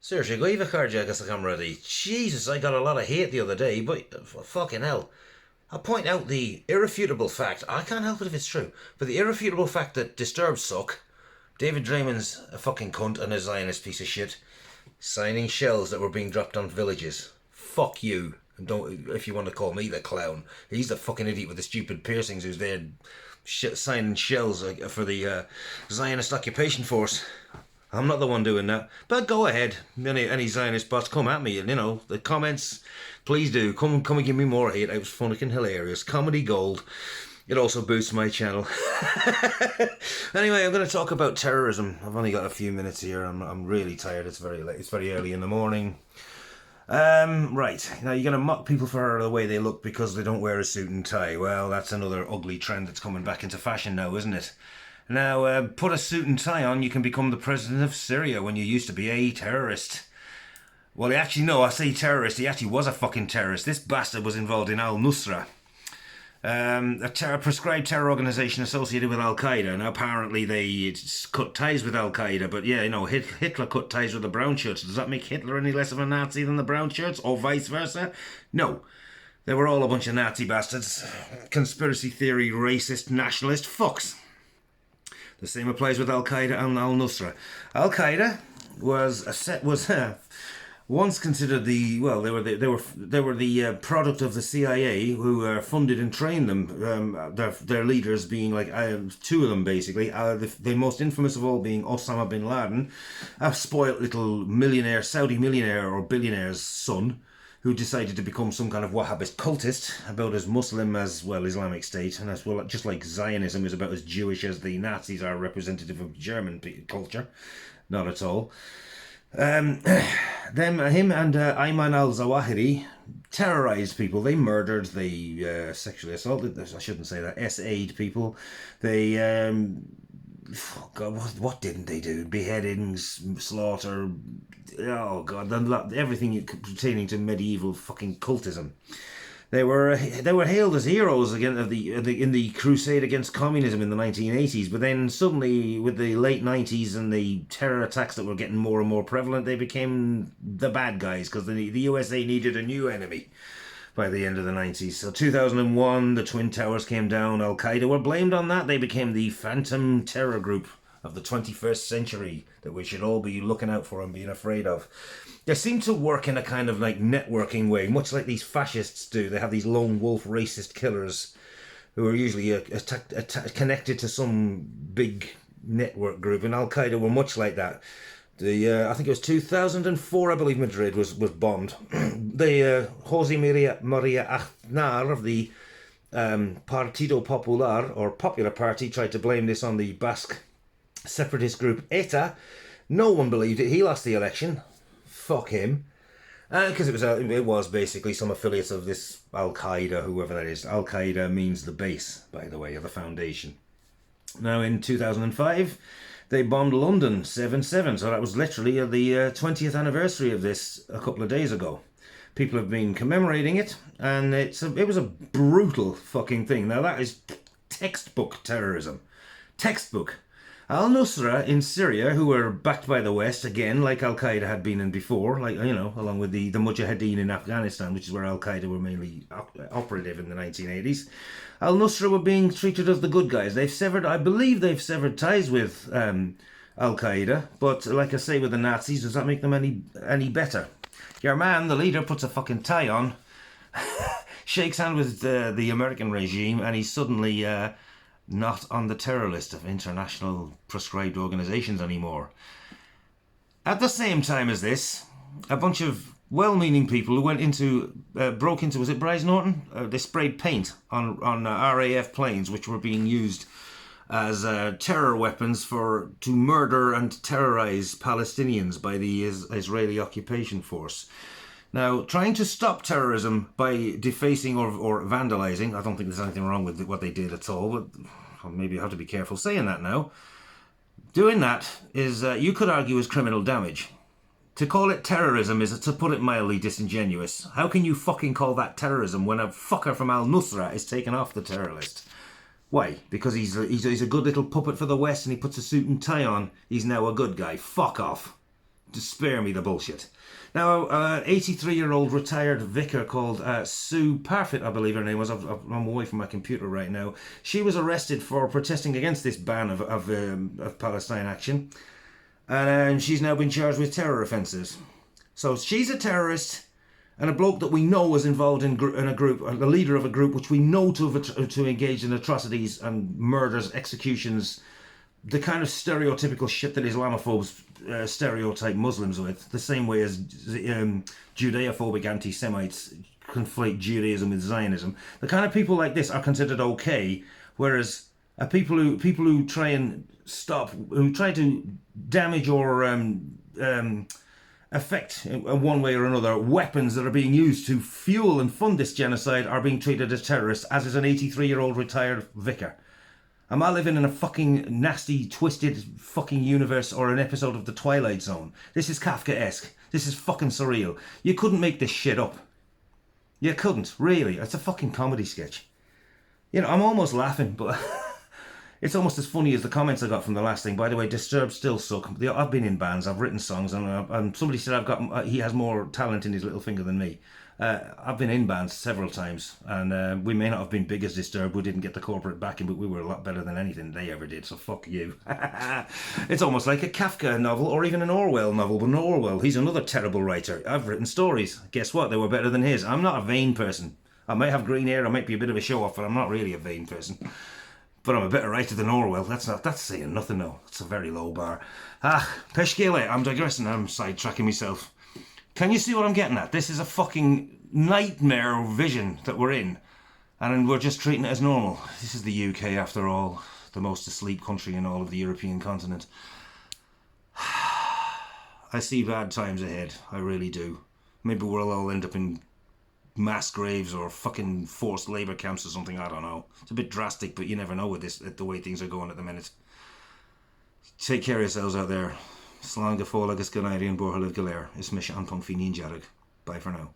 Seriously, go even carjack us a camera ready. Jesus, I got a lot of hate the other day, but fucking hell. I point out the irrefutable fact, I can't help it if it's true, but the irrefutable fact that Disturbed suck. David Draymond's a fucking cunt and a Zionist piece of shit. Signing shells that were being dropped on villages. Fuck you. And don't, if you want to call me the clown. He's the fucking idiot with the stupid piercings who's there signing shells for the Zionist occupation force. I'm not the one doing that. But go ahead. Any Zionist bots, come at me. And, the comments, please do. Come and give me more hate. It was fucking hilarious. Comedy gold. It also boosts my channel. Anyway, I'm going to talk about terrorism. I've only got a few minutes here. I'm really tired. It's very late. It's very early in the morning. Right. Now, you're going to mock people for the way they look because they don't wear a suit and tie. Well, that's another ugly trend that's coming back into fashion now, isn't it? Now, put a suit and tie on, you can become the president of Syria when you used to be a terrorist. Well, actually, no, I say terrorist. He actually was a fucking terrorist. This bastard was involved in Nusra. A prescribed terror organisation associated with Al-Qaeda. Now, apparently they cut ties with Al-Qaeda, but yeah, Hitler cut ties with the brown shirts. Does that make Hitler any less of a Nazi than the brown shirts, or vice versa? No. They were all a bunch of Nazi bastards. Conspiracy theory, racist, nationalist fucks. The same applies with Al-Qaeda and Al-Nusra. Al-Qaeda was once considered they were the product of the CIA, who funded and trained them. Their leaders being two of them basically. The most infamous of all being Osama bin Laden, a spoilt little Saudi millionaire or billionaire's son, who decided to become some kind of Wahhabist cultist, about as Muslim as, Islamic State, and as well, just like Zionism is about as Jewish as the Nazis are representative of German culture. Not at all. Him and Ayman al-Zawahiri terrorized people. They murdered, they sexually assaulted, I shouldn't say that, SA'd people. They, God, what didn't they do? Beheadings, slaughter, oh God, everything pertaining to medieval fucking cultism. They were hailed as heroes again in the crusade against communism in the 1980s, but then suddenly with the late 90s and the terror attacks that were getting more and more prevalent, they became the bad guys because the USA needed a new enemy by the end of the 90s. So 2001, the Twin Towers came down, Al-Qaeda were blamed on that. They became the phantom terror group of the 21st century that we should all be looking out for and being afraid of. They seem to work in a kind of networking way, much like these fascists do. They have these lone wolf racist killers who are usually connected to some big network group, and Al-Qaeda were much like that. I think it was 2004, I believe Madrid was bombed. Jose Maria Aznar of the Partido Popular, or Popular Party, tried to blame this on the Basque separatist group ETA. No one believed it. He lost the election. Fuck him. Because it was basically some affiliates of this Al-Qaeda, whoever that is. Al-Qaeda means the base, by the way, of the foundation. Now, in 2005, they bombed London 7/7, so that was literally the 20th anniversary of this a couple of days ago. People have been commemorating it, and it was a brutal fucking thing. Now, that is textbook terrorism. Textbook. Al-Nusra in Syria, who were backed by the West, again, like Al-Qaeda had been in before, along with the Mujahideen in Afghanistan, which is where Al-Qaeda were mainly operative in the 1980s. Al-Nusra were being treated as the good guys. I believe they've severed ties with Al-Qaeda, but like I say with the Nazis, does that make them any better? Your man, the leader, puts a fucking tie on, shakes hands with the American regime, and he's suddenly not on the terror list of international proscribed organizations anymore. At the same time as this, a bunch of well-meaning people who broke into, was it Bryce Norton? They sprayed paint on RAF planes, which were being used as terror weapons to murder and terrorize Palestinians by the Israeli occupation force. Now, trying to stop terrorism by defacing or vandalizing, I don't think there's anything wrong with what they did at all, but maybe I have to be careful saying that now. Doing that is, you could argue, is criminal damage. To call it terrorism is, to put it mildly, disingenuous. How can you fucking call that terrorism when a fucker from Al-Nusra is taken off the terror list? Why? Because he's a good little puppet for the West and he puts a suit and tie on. He's now a good guy. Fuck off. Just spare me the bullshit. Now, 83-year-old retired vicar called Sue Parfitt, I believe her name was. I'm away from my computer right now. She was arrested for protesting against this ban of Palestine Action, and she's now been charged with terror offences. So she's a terrorist, and a bloke that we know was involved in a group, the leader of a group which we know to engage in atrocities and murders, executions, the kind of stereotypical shit that Islamophobes stereotype Muslims with, the same way as Judeophobic anti-Semites conflate Judaism with Zionism. The kind of people like this are considered okay, whereas people who try to damage or affect in one way or another weapons that are being used to fuel and fund this genocide are being treated as terrorists, as is an 83-year-old retired vicar. Am I living in a fucking nasty, twisted fucking universe or an episode of The Twilight Zone? This is Kafkaesque. This is fucking surreal. You couldn't make this shit up. You couldn't, really. It's a fucking comedy sketch. You know, I'm almost laughing, but it's almost as funny as the comments I got from the last thing. By the way, Disturbed still suck. I've been in bands, I've written songs, and somebody said he has more talent in his little finger than me. I've been in bands several times, and we may not have been big as Disturbed. We didn't get the corporate backing, but we were a lot better than anything they ever did, so fuck you. It's almost like a Kafka novel or even an Orwell novel, but Orwell, he's another terrible writer. I've written stories. Guess what? They were better than his. I'm not a vain person. I might have green hair, I might be a bit of a show-off, but I'm not really a vain person. But I'm a better writer than Orwell. That's saying nothing, though. It's a very low bar. Peshkele, I'm digressing. I'm sidetracking myself. Can you see what I'm getting at? This is a fucking nightmare vision that we're in, and we're just treating it as normal. This is the UK, after all, the most asleep country in all of the European continent. I see bad times ahead. I really do. Maybe we'll all end up in mass graves or fucking forced labour camps or something. I don't know. It's a bit drastic, but you never know with this, the way things are going at the minute. Take care of yourselves out there. Slán go fóla agus go nairi an bortha le go léir. Is mis an pong fi nín jarag. Bye for now.